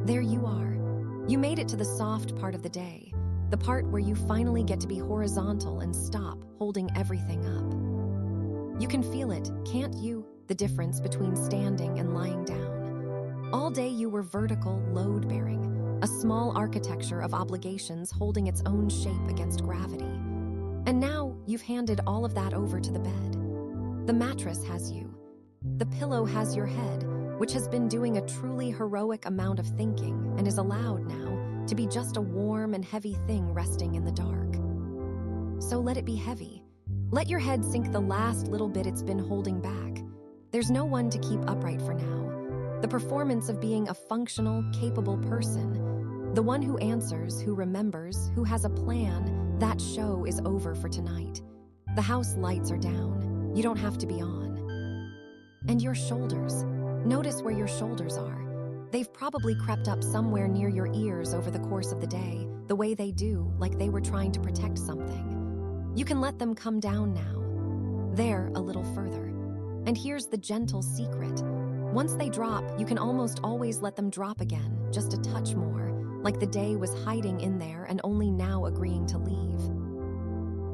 There you are. You made it to the soft part of the day, the part where you finally get to be horizontal and stop holding everything up. You can feel it, can't you? The difference between standing and lying down. All day you were vertical, load-bearing, a small architecture of obligations holding its own shape against gravity. And now you've handed all of that over to the bed. The mattress has you. The pillow has your head, which has been doing a truly heroic amount of thinking and is allowed now to be just a warm and heavy thing resting in the dark. So let it be heavy. Let your head sink the last little bit it's been holding back. There's no one to keep upright for now. The performance of being a functional, capable person, the one who answers, who remembers, who has a plan, that show is over for tonight. The house lights are down. You don't have to be on. And your shoulders. Notice where your shoulders are. They've probably crept up somewhere near your ears over the course of the day, the way they do, like they were trying to protect something. You can let them come down now. There, a little further. And here's the gentle secret. Once they drop, you can almost always let them drop again, just a touch more, like the day was hiding in there and only now agreeing to leave.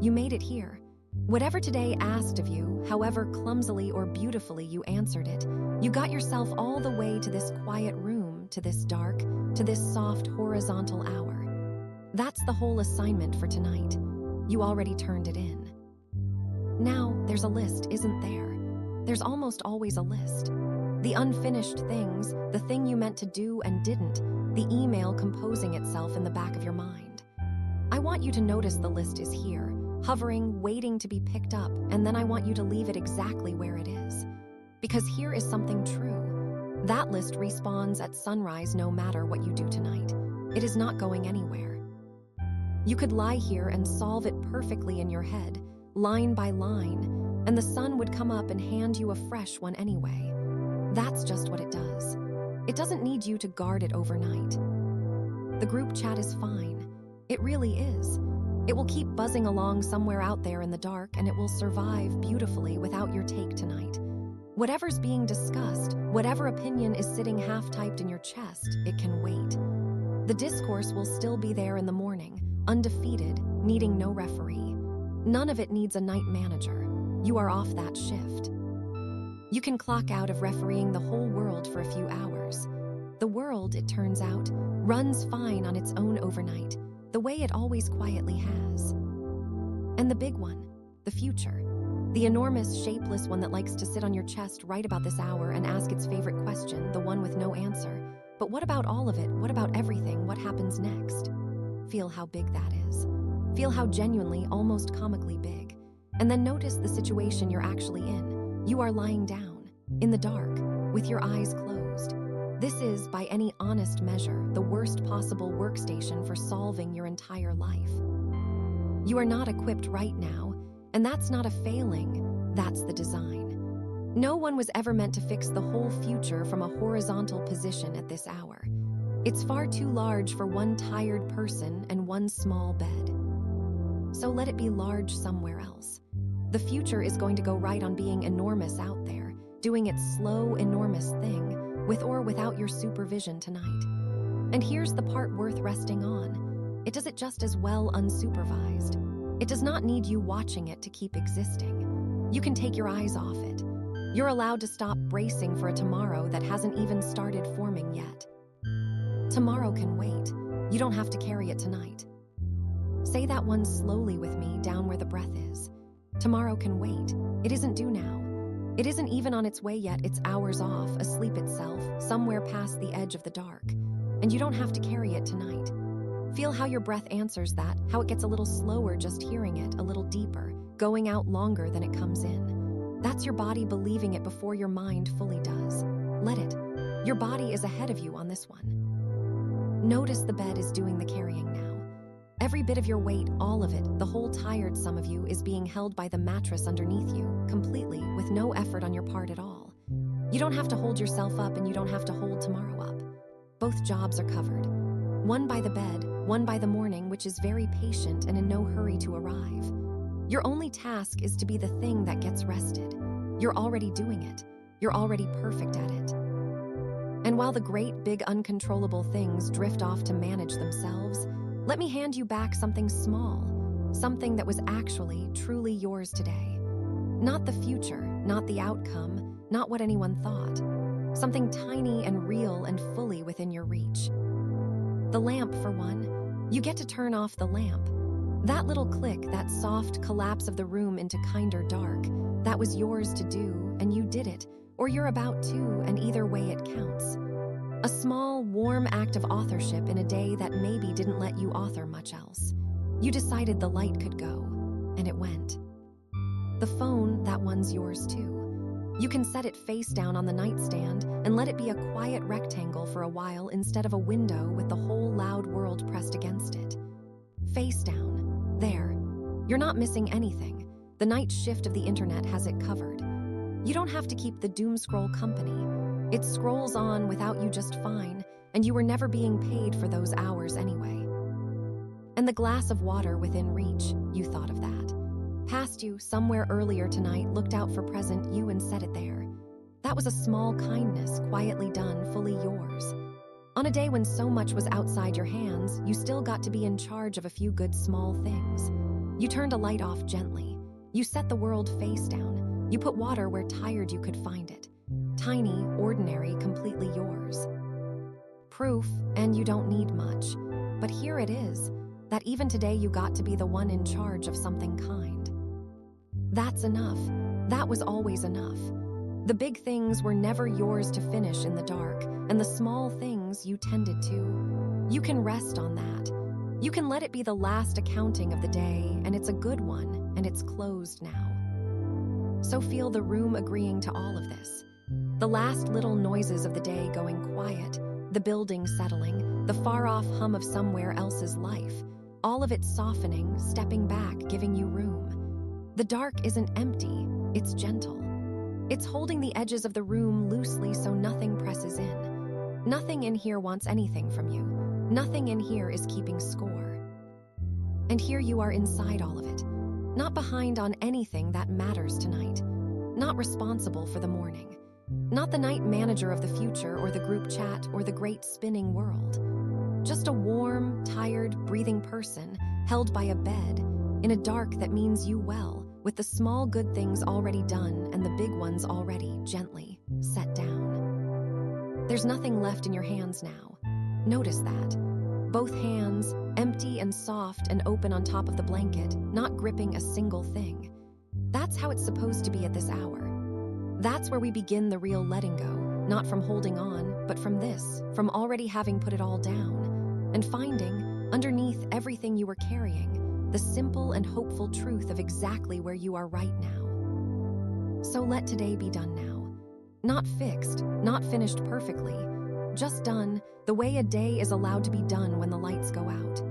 You made it here. Whatever today asked of you, however clumsily or beautifully you answered it, you got yourself all the way to this quiet room, to this dark, to this soft horizontal hour. That's the whole assignment for tonight. You already turned it in. Now, there's a list, isn't there? There's almost always a list. The unfinished things, the thing you meant to do and didn't, the email composing itself in the back of your mind. I want you to notice the list is here, hovering, waiting to be picked up, and then I want you to leave it exactly where it is. Because here is something true. That list respawns at sunrise no matter what you do tonight. It is not going anywhere. You could lie here and solve it perfectly in your head, line by line, and the sun would come up and hand you a fresh one anyway. That's just what it does. It doesn't need you to guard it overnight. The group chat is fine. It really is. It will keep buzzing along somewhere out there in the dark, and it will survive beautifully without your take tonight. Whatever's being discussed, whatever opinion is sitting half-typed in your chest, it can wait. The discourse will still be there in the morning, undefeated, needing no referee. None of it needs a night manager. You are off that shift. You can clock out of refereeing the whole world for a few hours. The world, it turns out, runs fine on its own overnight, the way it always quietly has. And the big one, the future, the enormous, shapeless one that likes to sit on your chest right about this hour and ask its favorite question, the one with no answer. But what about all of it? What about everything? What happens next? Feel how big that is. Feel how genuinely, almost comically big. And then notice the situation you're actually in. You are lying down, in the dark, with your eyes closed. This is, by any honest measure, the worst possible workstation for solving your entire life. You are not equipped right now, and that's not a failing, that's the design. No one was ever meant to fix the whole future from a horizontal position at this hour. It's far too large for one tired person and one small bed. So let it be large somewhere else. The future is going to go right on being enormous out there, doing its slow, enormous thing, with or without your supervision tonight. And here's the part worth resting on. It does it just as well unsupervised. It does not need you watching it to keep existing. You can take your eyes off it. You're allowed to stop bracing for a tomorrow that hasn't even started forming yet. Tomorrow can wait. You don't have to carry it tonight. Say that one slowly with me, down where the breath is. Tomorrow can wait. It isn't due now. It isn't even on its way yet. It's hours off, asleep itself, somewhere past the edge of the dark. And you don't have to carry it tonight. Feel how your breath answers that, how it gets a little slower just hearing it, a little deeper, going out longer than it comes in. That's your body believing it before your mind fully does. Let it. Your body is ahead of you on this one. Notice the bed is doing the carrying now. Every bit of your weight, all of it, the whole tired sum of you is being held by the mattress underneath you, completely, with no effort on your part at all. You don't have to hold yourself up and you don't have to hold tomorrow up. Both jobs are covered. One by the bed, one by the morning, which is very patient and in no hurry to arrive. Your only task is to be the thing that gets rested. You're already doing it. You're already perfect at it. And while the great big uncontrollable things drift off to manage themselves, let me hand you back something small, something that was actually truly yours today. Not the future, not the outcome, not what anyone thought. Something tiny and real and fully within your reach. The lamp, for one. You get to turn off the lamp. That little click, that soft collapse of the room into kinder dark, that was yours to do, and you did it, or you're about to, and either way it counts. A small, warm act of authorship in a day that maybe didn't let you author much else. You decided the light could go, and it went. The phone, that one's yours too. You can set it face down on the nightstand and let it be a quiet rectangle for a while instead of a window with the whole loud world pressed against it. Face down. There. You're not missing anything. The night shift of the internet has it covered. You don't have to keep the doom scroll company. It scrolls on without you just fine, and you were never being paid for those hours anyway. And the glass of water within reach, you thought of that. Past you, somewhere earlier tonight, looked out for present you and set it there. That was a small kindness, quietly done, fully yours. On a day when so much was outside your hands, you still got to be in charge of a few good small things. You turned a light off gently. You set the world face down. You put water where tired you could find it. Tiny, ordinary, completely yours. Proof, and you don't need much. But here it is, that even today you got to be the one in charge of something kind. That's enough. That was always enough. The big things were never yours to finish in the dark, and the small things you tended to. You can rest on that. You can let it be the last accounting of the day, and it's a good one, and it's closed now. So feel the room agreeing to all of this. The last little noises of the day going quiet, the building settling, the far-off hum of somewhere else's life, all of it softening, stepping back, giving you room. The dark isn't empty, it's gentle. It's holding the edges of the room loosely so nothing presses in. Nothing in here wants anything from you. Nothing in here is keeping score. And here you are inside all of it, not behind on anything that matters tonight, not responsible for the morning, not the night manager of the future or the group chat or the great spinning world. Just a warm, tired, breathing person held by a bed in a dark that means you well, with the small good things already done and the big ones already gently set down. There's nothing left in your hands now. Notice that. Both hands, empty and soft and open on top of the blanket, not gripping a single thing. That's how it's supposed to be at this hour. That's where we begin the real letting go, not from holding on, but from this, from already having put it all down, and finding, underneath everything you were carrying, the simple and hopeful truth of exactly where you are right now. So let today be done now. Not fixed, not finished perfectly, just done the way a day is allowed to be done when the lights go out.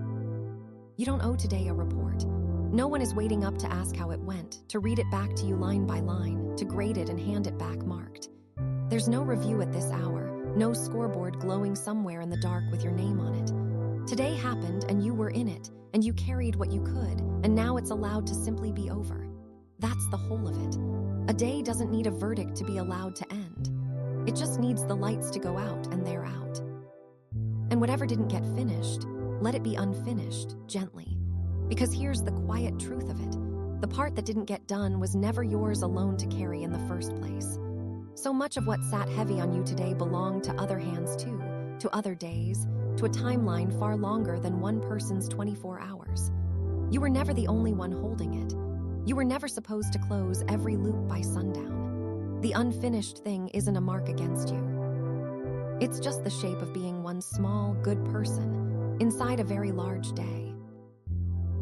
You don't owe today a report. No one is waiting up to ask how it went, to read it back to you line by line, to grade it and hand it back marked. There's no review at this hour, no scoreboard glowing somewhere in the dark with your name on it. Today happened and you were in it, and you carried what you could, and now it's allowed to simply be over. That's the whole of it. A day doesn't need a verdict to be allowed to end. It just needs the lights to go out, and they're out. And whatever didn't get finished, let it be unfinished, gently. Because here's the quiet truth of it. The part that didn't get done was never yours alone to carry in the first place. So much of what sat heavy on you today belonged to other hands too, to other days, to a timeline far longer than one person's 24 hours. You were never the only one holding it. You were never supposed to close every loop by sundown. The unfinished thing isn't a mark against you. It's just the shape of being one small, good person inside a very large day.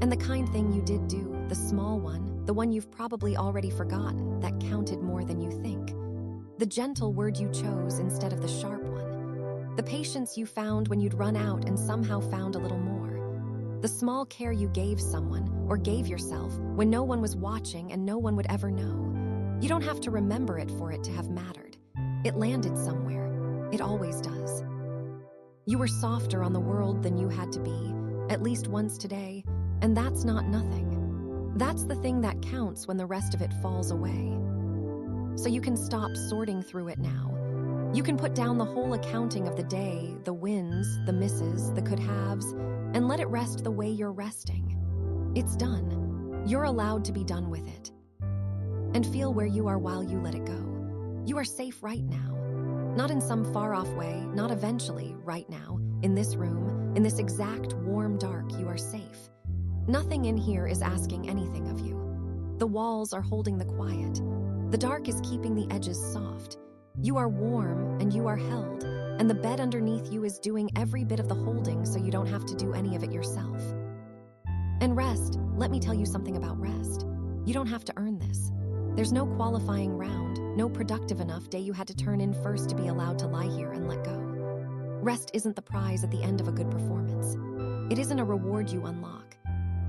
And the kind thing you did do, the small one, the one you've probably already forgotten, that counted more than you think. The gentle word you chose instead of the sharp one. The patience you found when you'd run out and somehow found a little more. The small care you gave someone, or gave yourself, when no one was watching and no one would ever know. You don't have to remember it for it to have mattered. It landed somewhere. It always does. You were softer on the world than you had to be, at least once today, and that's not nothing. That's the thing that counts when the rest of it falls away. So you can stop sorting through it now. You can put down the whole accounting of the day, the wins, the misses, the could-haves, and let it rest the way you're resting. It's done. You're allowed to be done with it. And feel where you are while you let it go. You are safe right now. Not in some far-off way, not eventually, right now. In this room, in this exact warm dark, you are safe. Nothing in here is asking anything of you. The walls are holding the quiet. The dark is keeping the edges soft. You are warm and you are held, and the bed underneath you is doing every bit of the holding so you don't have to do any of it yourself. And rest, let me tell you something about rest. You don't have to earn this. There's no qualifying round, no productive enough day you had to turn in first to be allowed to lie here and let go. Rest isn't the prize at the end of a good performance. It isn't a reward you unlock.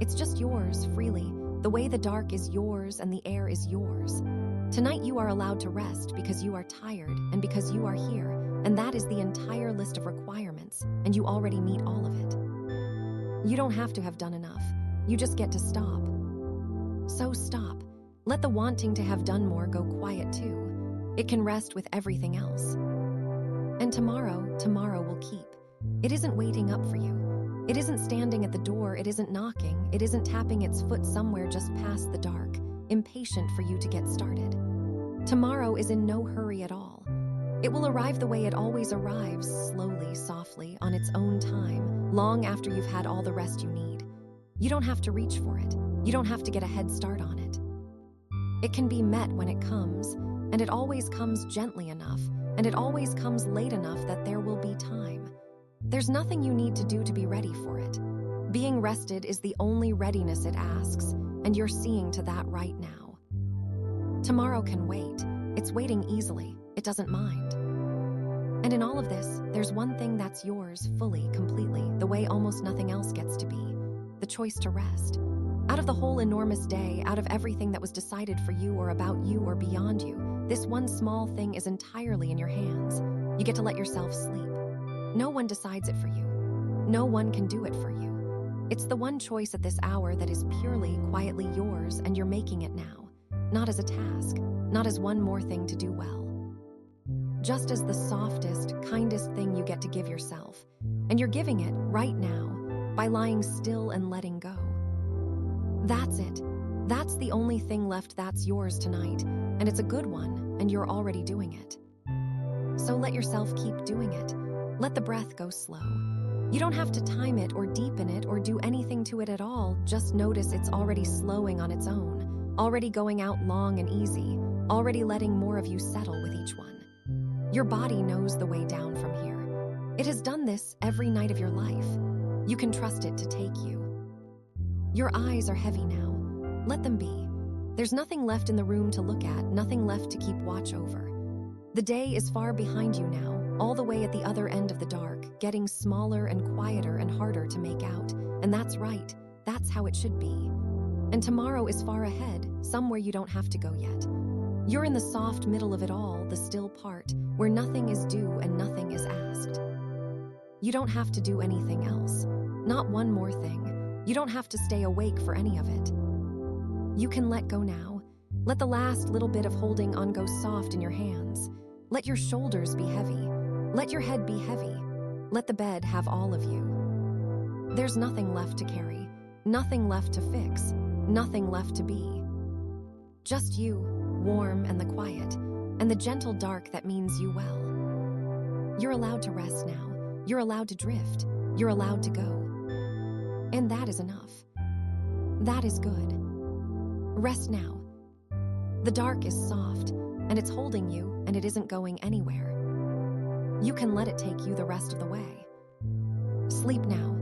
It's just yours, freely, the way the dark is yours and the air is yours. Tonight you are allowed to rest because you are tired and because you are here, and that is the entire list of requirements, and you already meet all of it. You don't have to have done enough. You just get to stop. So stop. Let the wanting to have done more go quiet too. It can rest with everything else. And tomorrow will keep. It isn't waiting up for you. It isn't standing at the door, it isn't knocking, it isn't tapping its foot somewhere just past the dark, impatient for you to get started. Tomorrow is in no hurry at all. It will arrive the way it always arrives, slowly, softly, on its own time, long after you've had all the rest you need. You don't have to reach for it. You don't have to get a head start on it. It can be met when it comes, and it always comes gently enough, and it always comes late enough that there will be time. There's nothing you need to do to be ready for it. Being rested is the only readiness it asks, and you're seeing to that right now. Tomorrow can wait. It's waiting easily. It doesn't mind. And in all of this, there's one thing that's yours fully, completely, the way almost nothing else gets to be. The choice to rest. Out of the whole enormous day, out of everything that was decided for you or about you or beyond you, this one small thing is entirely in your hands. You get to let yourself sleep. No one decides it for you. No one can do it for you. It's the one choice at this hour that is purely, quietly yours, and you're making it now. Not as a task, not as one more thing to do well. Just as the softest, kindest thing you get to give yourself. And you're giving it right now by lying still and letting go. That's it. That's the only thing left that's yours tonight, and it's a good one, and you're already doing it. So let yourself keep doing it. Let the breath go slow. You don't have to time it or deepen it or do anything to it at all. Just notice it's already slowing on its own, already going out long and easy, already letting more of you settle with each one. Your body knows the way down from here. It has done this every night of your life. You can trust it to take you. Your eyes are heavy now. Let them be. There's nothing left in the room to look at, nothing left to keep watch over. The day is far behind you now, all the way at the other end of the dark, getting smaller and quieter and harder to make out. And that's right. That's how it should be. And tomorrow is far ahead, somewhere you don't have to go yet. You're in the soft middle of it all, the still part, where nothing is due and nothing is asked. You don't have to do anything else. Not one more thing. You don't have to stay awake for any of it. You can let go now. Let the last little bit of holding on go soft in your hands. Let your shoulders be heavy. Let your head be heavy. Let the bed have all of you. There's nothing left to carry. Nothing left to fix. Nothing left to be. Just you, warm and the quiet, and the gentle dark that means you well. You're allowed to rest now. You're allowed to drift. You're allowed to go. And that is enough. That is good. Rest now. The dark is soft, and it's holding you, and it isn't going anywhere. You can let it take you the rest of the way. Sleep now.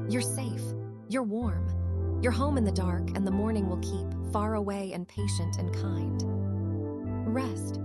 You're safe. You're warm. You're home in the dark, and the morning will keep, far away and patient and kind. Rest.